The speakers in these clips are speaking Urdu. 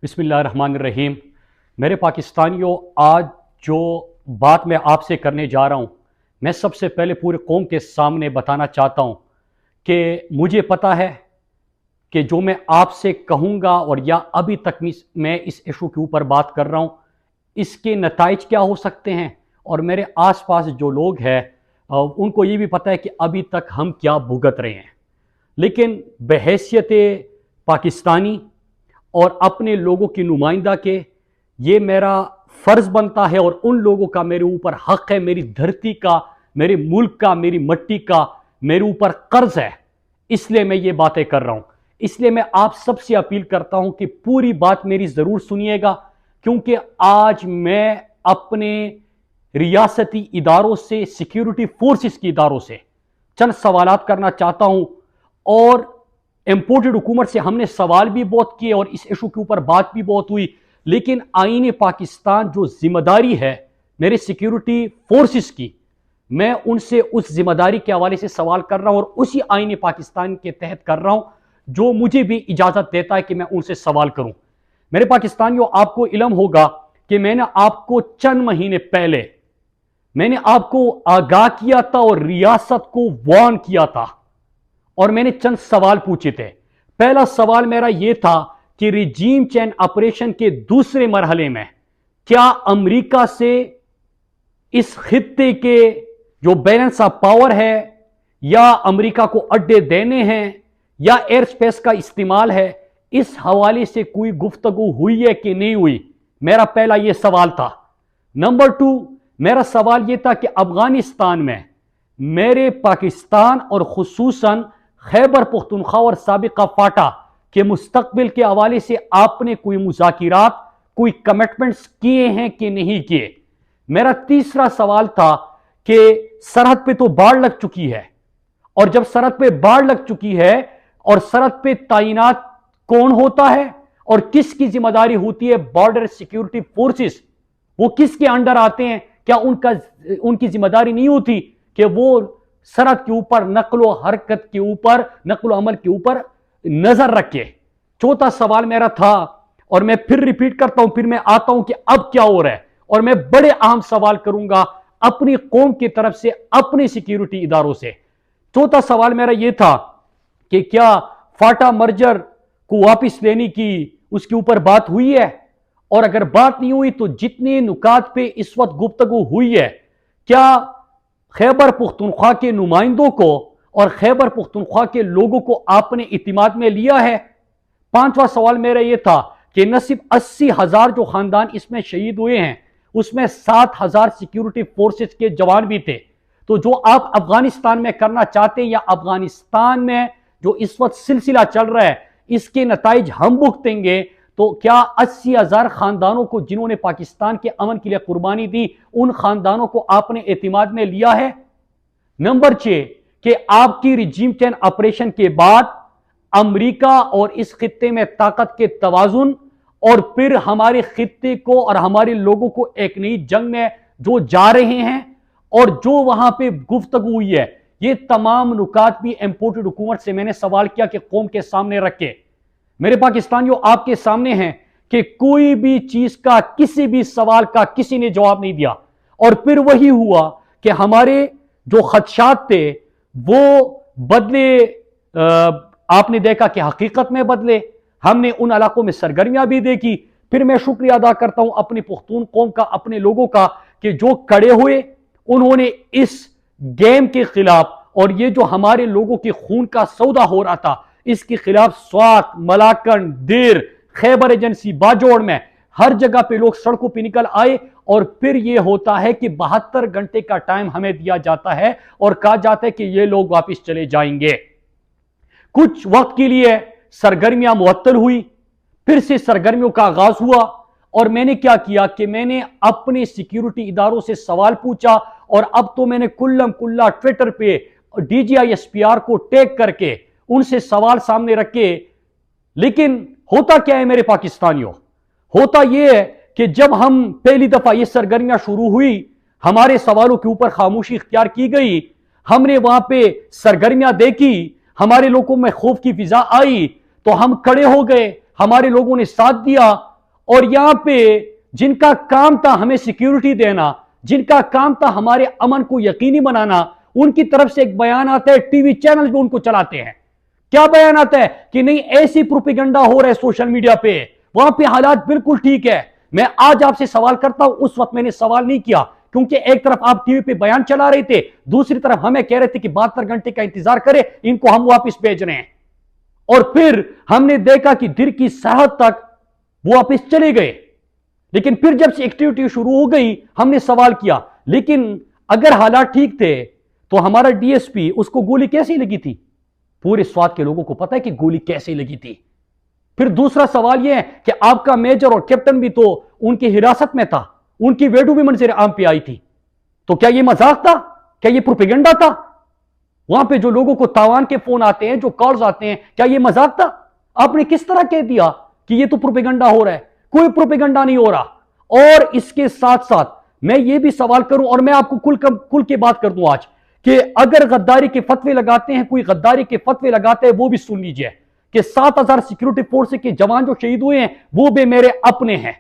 بسم اللہ الرحمن الرحیم۔ میرے پاکستانیوں، آج جو بات میں آپ سے کرنے جا رہا ہوں، میں سب سے پہلے پورے قوم کے سامنے بتانا چاہتا ہوں کہ مجھے پتا ہے کہ جو میں آپ سے کہوں گا اور یا ابھی تک میں اس ایشو کے اوپر بات کر رہا ہوں، اس کے نتائج کیا ہو سکتے ہیں، اور میرے آس پاس جو لوگ ہیں ان کو یہ بھی پتہ ہے کہ ابھی تک ہم کیا بھگت رہے ہیں۔ لیکن بحیثیت پاکستانی اور اپنے لوگوں کی نمائندہ کے یہ میرا فرض بنتا ہے، اور ان لوگوں کا میرے اوپر حق ہے، میری دھرتی کا، میرے ملک کا، میری مٹی کا میرے اوپر قرض ہے، اس لیے میں یہ باتیں کر رہا ہوں۔ اس لیے میں آپ سب سے اپیل کرتا ہوں کہ پوری بات میری ضرور سنیے گا، کیونکہ آج میں اپنے ریاستی اداروں سے، سیکیورٹی فورسز کی اداروں سے چند سوالات کرنا چاہتا ہوں، اور امپورٹڈ حکومت سے ہم نے سوال بھی بہت کیے اور اس ایشو کے اوپر بات بھی بہت ہوئی، لیکن آئین پاکستان جو ذمہ داری ہے میرے سیکیورٹی فورسز کی، میں ان سے اس ذمہ داری کے حوالے سے سوال کر رہا ہوں، اور اسی آئین پاکستان کے تحت کر رہا ہوں جو مجھے بھی اجازت دیتا ہے کہ میں ان سے سوال کروں۔ میرے پاکستانیوں، آپ کو علم ہوگا کہ میں نے آپ کو چند مہینے پہلے میں نے آپ کو آگاہ کیا تھا اور ریاست کو وارن کیا تھا، اور میں نے چند سوال پوچھے تھے۔ پہلا سوال میرا یہ تھا کہ ریجیم چینج آپریشن کے دوسرے مرحلے میں کیا امریکہ سے اس خطے کے جو بیلنس آف پاور ہے، یا امریکہ کو اڈے دینے ہیں، یا ایئر سپیس کا استعمال ہے، اس حوالے سے کوئی گفتگو ہوئی ہے کہ نہیں ہوئی؟ میرا پہلا یہ سوال تھا۔ نمبر 2، میرا سوال یہ تھا کہ افغانستان میں میرے پاکستان اور خصوصاً خیبر پختونخوا اور سابقہ فاٹا کے مستقبل کے حوالے سے آپ نے کوئی مذاکرات، کوئی کمٹمنٹس کیے ہیں کہ نہیں کیے؟ میرا تیسرا سوال تھا کہ سرحد پہ تو باڑ لگ چکی ہے، اور جب سرحد پہ باڑ لگ چکی ہے اور سرحد پہ تعینات کون ہوتا ہے اور کس کی ذمہ داری ہوتی ہے؟ بارڈر سیکیورٹی فورسز، وہ کس کے انڈر آتے ہیں؟ کیا ان کی ذمہ داری نہیں ہوتی کہ وہ سرحد کے اوپر نقل و حرکت کے اوپر، نقل و عمل کے اوپر نظر رکھے؟ چوتھا سوال میرا تھا، اور میں پھر ریپیٹ کرتا ہوں، پھر میں آتا ہوں کہ اب کیا ہو رہا ہے، اور میں بڑے اہم سوال کروں گا اپنی قوم کی طرف سے، اپنے سیکیورٹی اداروں سے۔ چوتھا سوال میرا یہ تھا کہ کیا فاٹا مرجر کو واپس لینے کی اس کے اوپر بات ہوئی ہے، اور اگر بات نہیں ہوئی تو جتنے نکات پہ اس وقت گفتگو ہوئی ہے، کیا خیبر پختونخوا کے نمائندوں کو اور خیبر پختونخوا کے لوگوں کو آپ نے اعتماد میں لیا ہے؟ پانچواں سوال میرا یہ تھا کہ نہ صرف 80,000 جو خاندان اس میں شہید ہوئے ہیں، اس میں 7,000 سیکیورٹی فورسز کے جوان بھی تھے، تو جو آپ افغانستان میں کرنا چاہتے ہیں، یا افغانستان میں جو اس وقت سلسلہ چل رہا ہے، اس کے نتائج ہم بھگتیں گے، تو کیا 80,000 خاندانوں کو جنہوں نے پاکستان کے امن کے لیے قربانی دی، ان خاندانوں کو آپ نے اعتماد میں لیا ہے؟ نمبر 6، کہ آپ کی ریجیم چینج آپریشن کے بعد امریکہ اور اس خطے میں طاقت کے توازن، اور پھر ہمارے خطے کو اور ہمارے لوگوں کو ایک نئی جنگ میں جو جا رہے ہیں، اور جو وہاں پہ گفتگو ہوئی ہے، یہ تمام نکات بھی امپورٹڈ حکومت سے میں نے سوال کیا کہ قوم کے سامنے رکھے۔ میرے پاکستانیوں، آپ کے سامنے ہیں کہ کوئی بھی چیز کا، کسی بھی سوال کا کسی نے جواب نہیں دیا، اور پھر وہی ہوا کہ ہمارے جو خدشات تھے وہ بدلے، آپ نے دیکھا کہ حقیقت میں بدلے، ہم نے ان علاقوں میں سرگرمیاں بھی دیکھی۔ پھر میں شکریہ ادا کرتا ہوں اپنی پختون قوم کا، اپنے لوگوں کا، کہ جو کڑے ہوئے، انہوں نے اس گیم کے خلاف، اور یہ جو ہمارے لوگوں کے خون کا سودا ہو رہا تھا، اس کے خلاف سوات، ملاکنڈ، دیر، خیبر ایجنسی، باجوڑ میں ہر جگہ پہ لوگ سڑکوں پہ نکل آئے، اور پھر یہ ہوتا ہے کہ 72 گھنٹے کا ٹائم ہمیں دیا جاتا ہے اور کہا جاتا ہے کہ یہ لوگ واپس چلے جائیں گے۔ کچھ وقت کے لیے سرگرمیاں معطل ہوئی، پھر سے سرگرمیوں کا آغاز ہوا، اور میں نے کیا کیا کہ میں نے اپنے سیکیورٹی اداروں سے سوال پوچھا، اور اب تو میں نے کلم کلا ٹویٹر پہ DGI-SPR کو ٹیگ کر کے ان سے سوال سامنے رکھے۔ لیکن ہوتا کیا ہے میرے پاکستانیوں؟ ہوتا یہ ہے کہ جب ہم پہلی دفعہ یہ سرگرمیاں شروع ہوئی، ہمارے سوالوں کے اوپر خاموشی اختیار کی گئی، ہم نے وہاں پہ سرگرمیاں دیکھی، ہمارے لوگوں میں خوف کی فضا آئی، تو ہم کھڑے ہو گئے، ہمارے لوگوں نے ساتھ دیا، اور یہاں پہ جن کا کام تھا ہمیں سیکیورٹی دینا، جن کا کام تھا ہمارے امن کو یقینی بنانا، ان کی طرف سے ایک بیان آتا ہے، ٹی وی چینل بھی ان کو چلاتے ہیں. کیا بیان آتا ہے کہ نہیں ایسی پروپیگنڈا ہو رہا ہے سوشل میڈیا پہ، وہاں پہ حالات بالکل ٹھیک ہے. میں آج آپ سے سوال کرتا ہوں، اس وقت میں نے سوال نہیں کیا کیونکہ ایک طرف آپ ٹی وی پہ بیان چلا رہے تھے، دوسری طرف ہمیں کہہ رہے تھے کہ 72 گھنٹے کا انتظار کرے، ان کو ہم واپس بھیج رہے ہیں. اور پھر ہم نے دیکھا کہ دیر کی سرحد تک وہ واپس چلے گئے. لیکن پھر جب سے ایکٹیویٹی شروع ہو گئی ہم نے سوال کیا، لیکن اگر حالات ٹھیک تھے تو ہمارا ڈی ایس پی اس کو گولی کیسے لگی تھی؟ پورے سوات کے لوگوں کو پتا ہے کہ گولی کیسے لگی تھی. پھر دوسرا سوال یہ ہے کہ آپ کا میجر اور کیپٹن بھی تو ان کی حراست میں تھا، ان کی ویڈیو بھی منظر عام پہ آئی تھی. تو کیا یہ مذاق تھا؟ کیا یہ پروپیگنڈا تھا؟ وہاں پہ جو لوگوں کو تاوان کے فون آتے ہیں، جو کالز آتے ہیں، کیا یہ مذاق تھا؟ آپ نے کس طرح کہہ دیا کہ یہ تو پروپیگنڈا ہو رہا ہے؟ کوئی پروپیگنڈا نہیں ہو رہا. اور اس کے ساتھ ساتھ میں یہ بھی سوال کروں، اور میں آپ کو کل کے بات کر دوں آج، کہ اگر غداری کے فتوے لگاتے ہیں، کوئی غداری کے فتوے لگاتے ہیں، وہ بھی سن لیجئے کہ 7000 سیکیورٹی فورس کے جوان جو شہید ہوئے ہیں وہ بھی میرے اپنے ہیں،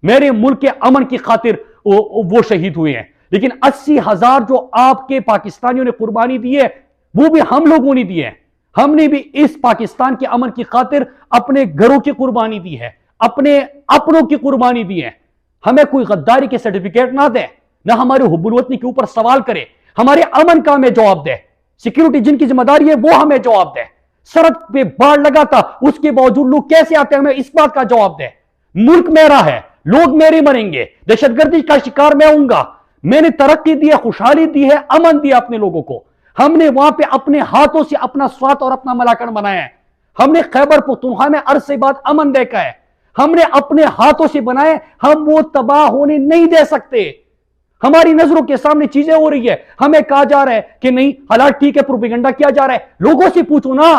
میرے ملک کے امن کی خاطر وہ شہید ہوئے ہیں. لیکن 80,000 جو آپ کے پاکستانیوں نے قربانی دی ہے وہ بھی ہم لوگوں نے دی ہے. ہم نے بھی اس پاکستان کے امن کی خاطر اپنے گھروں کی قربانی دی ہے، اپنے اپنوں کی قربانی دی ہے. ہمیں کوئی غداری کے سرٹیفکیٹ نہ دے، نہ ہمارے حب الوطنی کے اوپر سوال کرے، ہمارے امن کا ہمیں جواب دے. سیکیورٹی جن کی ذمہ داری ہے وہ ہمیں جواب دے. سڑک پہ باڑ لگا تھا، اس کے باوجود لوگ کیسے آتے ہیں، ہمیں اس بات کا جواب دے. ملک میرا ہے، لوگ میرے مریں گے، دہشت گردی کا شکار میں ہوں گا. میں نے ترقی دی ہے، خوشحالی دی ہے، امن دیا اپنے لوگوں کو. ہم نے وہاں پہ اپنے ہاتھوں سے اپنا سوات اور اپنا ملاکنڈ بنایا ہے. ہم نے خیبر پختونخوا میں عرصے بعد امن دیکھا ہے، ہم نے اپنے ہاتھوں سے بنائے. ہم وہ تباہ ہونے نہیں دے سکتے. ہماری نظروں کے سامنے چیزیں ہو رہی ہے، ہمیں کہا جا رہا ہے کہ نہیں حالات ٹھیک ہے، پروپیگنڈا کیا جا رہا ہے. لوگوں سے پوچھو نا.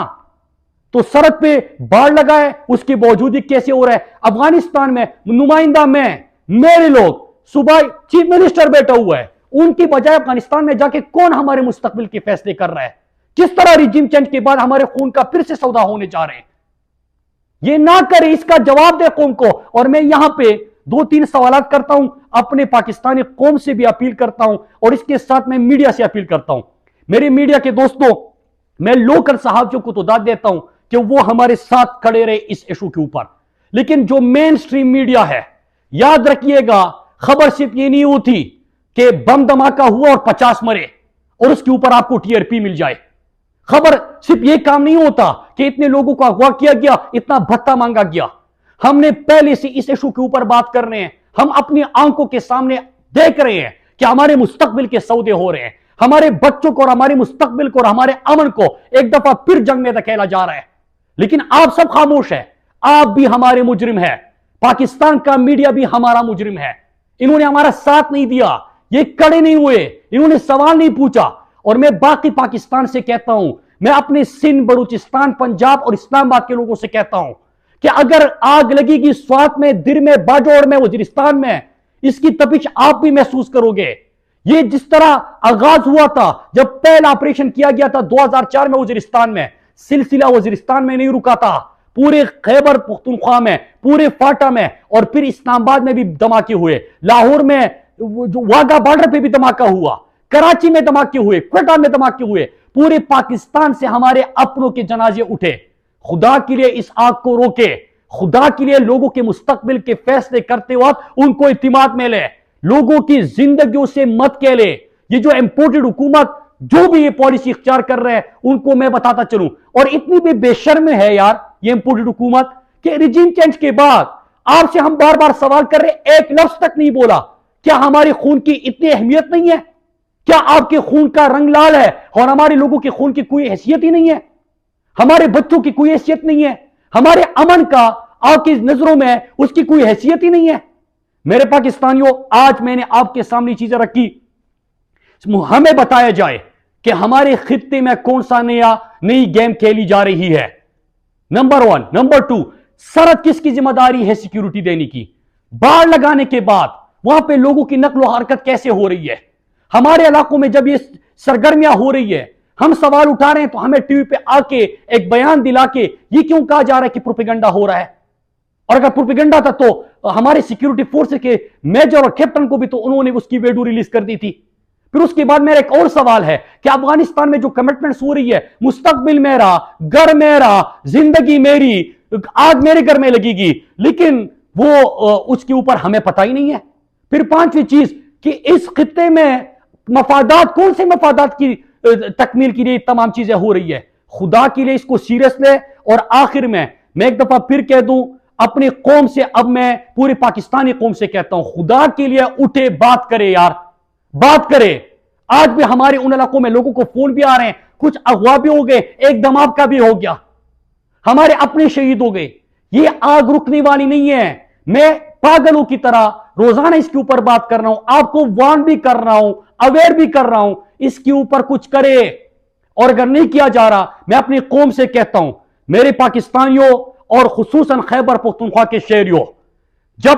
تو سڑک پہ باڑ لگا ہے، اس کے باوجود کیسے ہو رہا ہے؟ افغانستان میں نمائندہ میں، میرے لوگ، صوبہ چیف منسٹر بیٹھا ہوا ہے، ان کی بجائے افغانستان میں جا کے کون ہمارے مستقبل کے فیصلے کر رہا ہے؟ کس طرح ریجیم چینج کے بعد ہمارے خون کا پھر سے سودا ہونے جا رہے ہیں؟ یہ نہ کرے، اس کا جواب دے قوم کو. اور میں یہاں پہ 2-3 سوالات کرتا ہوں، اپنے پاکستانی قوم سے بھی اپیل کرتا ہوں، اور اس کے ساتھ میں میڈیا سے اپیل کرتا ہوں. میرے میڈیا کے دوستوں، میں لوکل صحافیوں کو تو داد دیتا ہوں کہ وہ ہمارے ساتھ کھڑے رہے اس ایشو کے اوپر، لیکن جو مین سٹریم میڈیا ہے، یاد رکھیے گا، خبر صرف یہ نہیں ہوتی کہ بم دھماکہ ہوا اور 50 مرے اور اس کے اوپر آپ کو ٹی آر پی مل جائے. خبر صرف یہ کام نہیں ہوتا کہ اتنے لوگوں کو اغوا کیا گیا، اتنا بھتہ مانگا گیا. ہم نے پہلے سے اس ایشو کے اوپر بات کر رہے ہیں. ہم اپنی آنکھوں کے سامنے دیکھ رہے ہیں کہ ہمارے مستقبل کے سودے ہو رہے ہیں. ہمارے بچوں کو اور ہمارے مستقبل کو اور ہمارے امن کو ایک دفعہ پھر جنگ میں دھکیلا جا رہا ہے. لیکن آپ سب خاموش ہیں. آپ بھی ہمارے مجرم ہیں. پاکستان کا میڈیا بھی ہمارا مجرم ہے. انہوں نے ہمارا ساتھ نہیں دیا، یہ کڑے نہیں ہوئے، انہوں نے سوال نہیں پوچھا. اور میں باقی پاکستان سے کہتا ہوں، میں اپنے سندھ، بلوچستان، پنجاب اور اسلام آباد کے لوگوں سے کہتا ہوں کہ اگر آگ لگے گی سوات میں، در میں، باجوڑ میں، وزیرستان میں، اس کی تپش آپ بھی محسوس کرو گے. یہ جس طرح آغاز ہوا تھا جب پہلا آپریشن کیا گیا تھا 2004 میں وزیرستان میں، سلسلہ وزیرستان میں نہیں رکا تھا، پورے خیبر پختونخوا میں، پورے فاٹا میں، اور پھر اسلام آباد میں بھی دھماکے ہوئے، لاہور میں جو واگا بارڈر پہ بھی دھماکہ ہوا، کراچی میں دھماکے ہوئے، کوئٹہ میں دھماکے ہوئے. پورے پاکستان سے ہمارے اپنوں کے جنازے اٹھے. خدا کے لیے اس آگ کو روکے. خدا کے لیے لوگوں کے مستقبل کے فیصلے کرتے وقت ان کو اعتماد میں لے. لوگوں کی زندگیوں سے مت کہہ لے. یہ جو امپورٹڈ حکومت جو بھی یہ پالیسی اختیار کر رہے ہیں ان کو میں بتاتا چلوں، اور اتنی بھی بے شرم ہے یار یہ امپورٹڈ حکومت کہ ریجیم چینج کے بعد آپ سے ہم بار بار سوال کر رہے، ایک لفظ تک نہیں بولا. کیا ہمارے خون کی اتنی اہمیت نہیں ہے؟ کیا آپ کے خون کا رنگ لال ہے اور ہمارے لوگوں کے خون کی کوئی حیثیت ہی نہیں ہے؟ ہمارے بچوں کی کوئی حیثیت نہیں ہے؟ ہمارے امن کا آپ کی نظروں میں اس کی کوئی حیثیت ہی نہیں ہے؟ میرے پاکستانیوں، آج میں نے آپ کے سامنے چیزیں رکھی. ہمیں بتایا جائے کہ ہمارے خطے میں کون سا نئی گیم کھیلی جا رہی ہے. نمبر 1. نمبر 2، سرحد کس کی ذمہ داری ہے سیکیورٹی دینے کی؟ باڑ لگانے کے بعد وہاں پہ لوگوں کی نقل و حرکت کیسے ہو رہی ہے؟ ہمارے علاقوں میں جب یہ سرگرمیاں ہو رہی ہے، ہم سوال اٹھا رہے ہیں تو ہمیں ٹی وی پہ آ کے ایک بیان دلا کے یہ کیوں کہا جا رہا ہے کہ پروپیگنڈا ہو رہا ہے؟ اور اگر پروپیگنڈا تھا تو ہمارے سیکیورٹی فورس کے میجر اور کیپٹن کو بھی تو انہوں نے اس کی ویڈیو ریلیز کر دی تھی۔ پھر اس کے بعد میرا ایک اور سوال ہے کہ افغانستان میں جو کمٹمنٹس ہو رہی ہے، مستقبل میرا، گھر میرا، زندگی میری، آج میرے گھر میں لگے گی، لیکن وہ اس کے اوپر ہمیں پتہ ہی نہیں ہے۔ پھر پانچویں چیز کہ اس خطے میں مفادات، کون سے مفادات کی تکمیل کے لیے تمام چیزیں ہو رہی ہے؟ خدا کے لیے اس کو سیریس لے۔ اور آخر میں ایک دفعہ پھر کہہ دوں اپنی قوم سے، اب میں پوری پاکستانی قوم سے کہتا ہوں، خدا کے لیے اٹھے، بات کرے یار، بات کرے۔ آج بھی ہمارے ان علاقوں میں لوگوں کو فون بھی آ رہے ہیں، کچھ اغوا بھی ہو گئے، ایک دماغ کا بھی ہو گیا، ہمارے اپنے شہید ہو گئے۔ یہ آگ رکنے والی نہیں ہے۔ میں پاگلوں کی طرح روزانہ اس کے اوپر بات کر رہا ہوں، آپ کو وارن بھی کر رہا ہوں، اویئر بھی کر رہا ہوں، اس کے اوپر کچھ کرے۔ اور اگر نہیں کیا جا رہا، میں اپنی قوم سے کہتا ہوں، میرے پاکستانیوں اور خصوصاً خیبر پختونخوا کے شہریوں، جب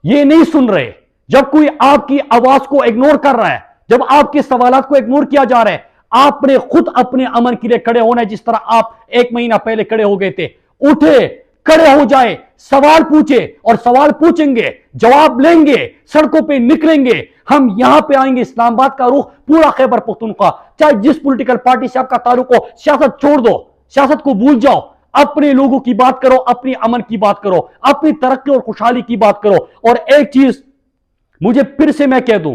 یہ نہیں سن رہے، جب کوئی آپ کی آواز کو اگنور کر رہا ہے، جب آپ کے سوالات کو اگنور کیا جا رہا ہے، آپ نے خود اپنے امن کے لیے کھڑے ہونا ہے، جس طرح آپ 1 مہینہ پہلے کھڑے ہو گئے تھے۔ اٹھے، کھڑے ہو جائے، سوال پوچھے، اور سوال پوچھیں گے، جواب لیں گے، سڑکوں پہ نکلیں گے، ہم یہاں پہ آئیں گے۔ اسلام آباد کا رخ پورا خیبر پختونخوا، چاہے جس پولیٹیکل پارٹی سے آپ کا تعلق ہو، سیاست چھوڑ دو، سیاست کو بھول جاؤ، اپنے لوگوں کی بات کرو، اپنی امن کی بات کرو، اپنی ترقی اور خوشحالی کی بات کرو۔ اور ایک چیز مجھے پھر سے میں کہہ دوں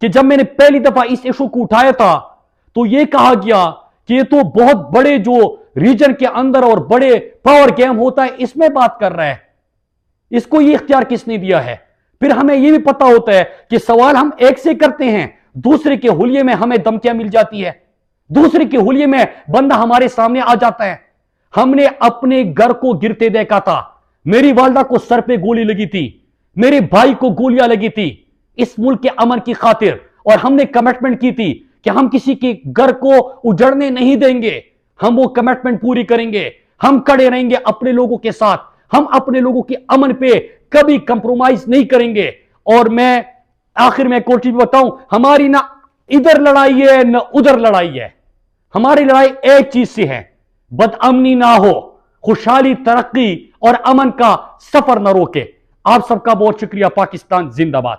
کہ جب میں نے پہلی دفعہ اس ایشو کو اٹھایا تھا تو یہ کہا گیا کہ یہ تو بہت بڑے جو ریجن کے اندر اور بڑے پاور گیم ہوتا ہے، اس میں بات کر رہا ہے، اس کو یہ اختیار کس نے دیا ہے؟ پھر ہمیں یہ بھی پتا ہوتا ہے کہ سوال ہم ایک سے کرتے ہیں، دوسرے کے حلیے میں ہمیں دھمکیاں مل جاتی ہے، دوسرے کے حلیے میں بندہ ہمارے سامنے آ جاتا ہے۔ ہم نے اپنے گھر کو گرتے دیکھا تھا، میری والدہ کو سر پہ گولی لگی تھی، میرے بھائی کو گولیاں لگی تھی اس ملک کے امن کی خاطر، اور ہم نے کمٹمنٹ کی تھی کہ ہم کسی کے گھر کو اجڑنے نہیں دیں گے، ہم وہ کمٹمنٹ پوری کریں گے، ہم کھڑے رہیں گے اپنے لوگوں کے ساتھ، ہم اپنے لوگوں کی امن پہ کبھی کمپرومائز نہیں کریں گے۔ اور میں آخر میں ایک اور چیز بتاؤں، ہماری نہ ادھر لڑائی ہے نہ ادھر لڑائی ہے، ہماری لڑائی ایک چیز سے ہے، بد امنی نہ ہو، خوشحالی، ترقی اور امن کا سفر نہ روکے۔ آپ سب کا بہت شکریہ۔ پاکستان زندہ باد۔